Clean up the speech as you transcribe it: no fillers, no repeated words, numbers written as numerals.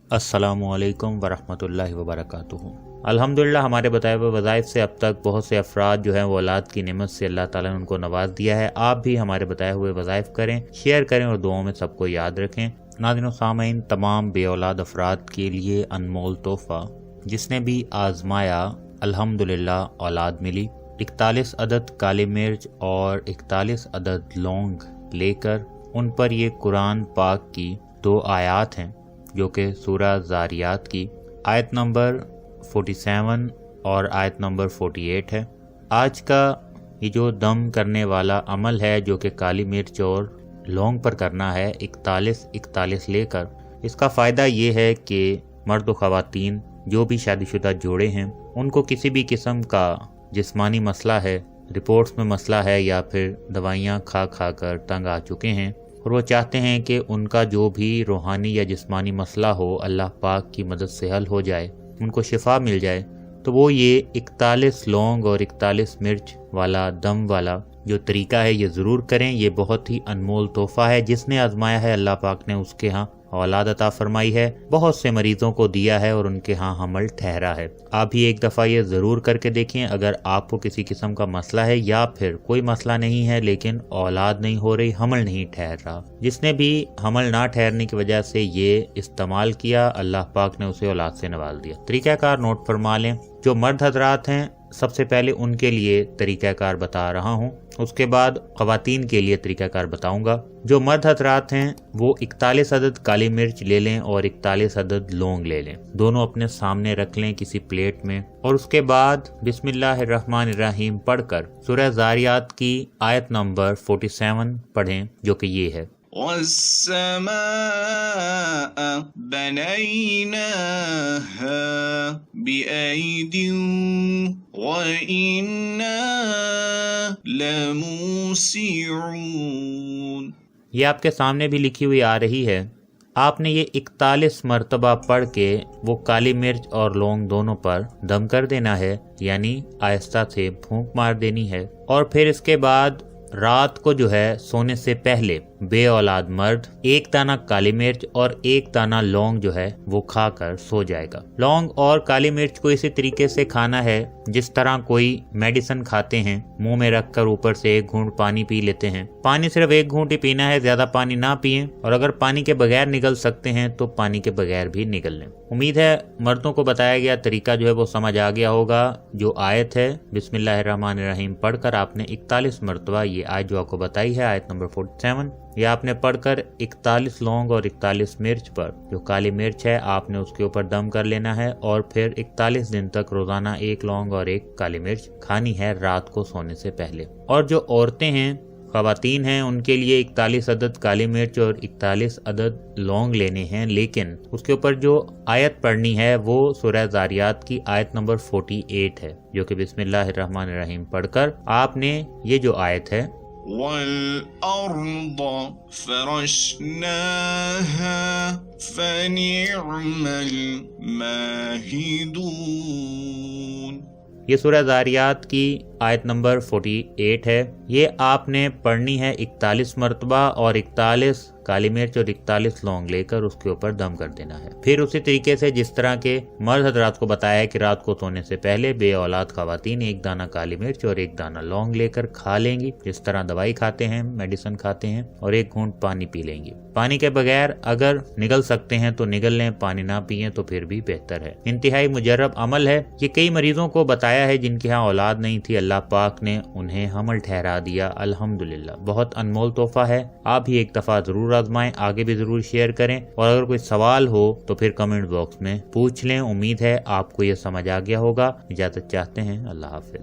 अस्सलामुअलैकुम वरहमतुल्लाहि वबरकातुहू। अल्हम्दुलिल्लाह हमारे बताए हुए वज़ाइफ से अब तक बहुत से अफराद जो हैं वो औलाद की नेमत से अल्लाह ताला ने उनको नवाज दिया है। आप भी हमारे बताए हुए वज़ाइफ करें, शेयर करें और दुआओं में सबको याद रखें। नाज़रीन व सामीन, तमाम बे औलाद अफराद के लिए अनमोल तोहफ़ा, जिसने भी आजमाया अल्हम्दुलिल्लाह औलाद मिली। 41 अदद काली मिर्च और 41 अदद लौंग लेकर उन पर ये कुरान पाक की 2 आयात हैं जो कि सूरह ज़ारियात की आयत नंबर 47 और आयत नंबर 48 है। आज का ये जो दम करने वाला अमल है जो कि काली मिर्च और लौंग पर करना है 41 लेकर, इसका फ़ायदा ये है कि मर्द व ख़वातीन जो भी शादीशुदा जोड़े हैं उनको किसी भी किस्म का जिस्मानी मसला है, रिपोर्ट्स में मसला है या फिर दवाइयाँ खा खा कर तंग आ चुके हैं और वो चाहते हैं कि उनका जो भी रूहानी या जिस्मानी मसला हो अल्लाह पाक की मदद से हल हो जाए, उनको शिफा मिल जाए, तो वो ये 41 लौंग और 41 मिर्च वाला दम वाला जो तरीका है ये ज़रूर करें। ये बहुत ही अनमोल तोहफ़ा है। जिसने आजमाया है अल्लाह पाक ने उसके यहाँ औलाद अता फरमाई है, बहुत से मरीजों को दिया है और उनके यहाँ हमल ठहरा है। आप भी एक दफ़ा ये ज़रूर करके देखें। अगर आपको किसी किस्म का मसला है या फिर कोई मसला नहीं है लेकिन औलाद नहीं हो रही, हमल नहीं ठहर रहा, जिसने भी हमल ना ठहरने की वजह से ये इस्तेमाल किया, अल्लाह पाक ने उसे औलाद से नवाज दिया। तरीक़ाकार नोट फरमा लें। जो मर्द हजरात हैं सबसे पहले उनके लिए तरीक़ाकार बता रहा हूँ, उसके बाद ख़वातीन के लिए तरीक़ाकार बताऊंगा। जो मर्द हजरात हैं वो 41 अदद काली मिर्च ले लें और 41 अदद लौंग ले लें, दोनों अपने सामने रख लें किसी प्लेट में और उसके बाद बिस्मिल्लाहिर्रहमानिर्रहीम पढ़कर सूरह ज़ारियात की आयत नंबर 47 पढ़ें जो कि ये है, वस्समाअ बनैनाहा बिअयदिन व इन्ना लमूसिऊन। ये आपके सामने भी लिखी हुई आ रही है। आपने ये 41 मरतबा पढ़ के वो काली मिर्च और लौंग दोनों पर दम कर देना है, यानी आहिस्ता से फूंक मार देनी है और फिर इसके बाद रात को जो है सोने से पहले बे औलाद मर्द 1 दाना काली मिर्च और 1 दाना लौंग जो है वो खाकर सो जाएगा। लौंग और काली मिर्च को इसी तरीके से खाना है जिस तरह कोई मेडिसिन खाते हैं, मुंह में रखकर ऊपर से 1 घूंट पानी पी लेते हैं। पानी सिर्फ 1 घूंट ही पीना है, ज्यादा पानी ना पिएं और अगर पानी के बगैर निगल सकते हैं तो पानी के बगैर भी निगल लें। उम्मीद है मर्दों को बताया गया तरीका जो है वो समझ आ गया होगा। जो आयत है बिस्मिल्लाहिर्रहमानिर्रहीम पढ़कर आपने 41 मरतबा ये आयत जो आपको बताई है आयत नंबर 47, ये आपने पढ़कर 41 लौंग और 41 मिर्च पर जो काली मिर्च है आपने उसके ऊपर दम कर लेना है और फिर 41 दिन तक रोजाना 1 लौंग और 1 काली मिर्च खानी है रात को सोने से पहले। और जो औरतें हैं, ख़वातीन हैं, उनके लिए 41 अदद काली मिर्च और 41 अदद लौंग लेने हैं, लेकिन उसके ऊपर जो आयत पढ़नी है वो सूरह ज़ारियात की आयत नंबर 48 है जो कि बिस्मिल्लाहिर्रहमानिर्रहीम पढ़कर आपने ये जो आयत है वल-अर्द फरशनाहा फनिअमल माहिदून, ये सूरह ज़ारियात की आयत नंबर 48 है। ये आपने पढ़नी है 41 मरतबा और 41 काली मिर्च और 41 लौंग लेकर उसके ऊपर दम कर देना है। फिर उसी तरीके से जिस तरह के मर्द हजरात को बताया है कि रात को सोने से पहले बे औलाद ख़वातीन 1 दाना काली मिर्च और 1 दाना लौंग लेकर खा लेंगी, जिस तरह दवाई खाते हैं, मेडिसिन खाते हैं, और 1 घूंट पानी पी लेंगी। पानी के बगैर अगर निगल सकते हैं तो निगल लें, पानी ना पिए तो फिर भी बेहतर है। इंतहाई मुजर्रब अमल है। ये कई मरीजों को बताया है जिनके यहाँ औलाद नहीं थी, अल्लाह पाक ने उन्हें हमल ठहरा दिया। अल्हम्दुलिल्लाह, बहुत अनमोल तोहफा है। आप भी एक दफा जरूर आजमाएं, आगे भी जरूर शेयर करें और अगर कोई सवाल हो तो फिर कमेंट बॉक्स में पूछ लें। उम्मीद है आपको ये समझ आ गया होगा। इजाजत चाहते हैं, अल्लाह हाफिज।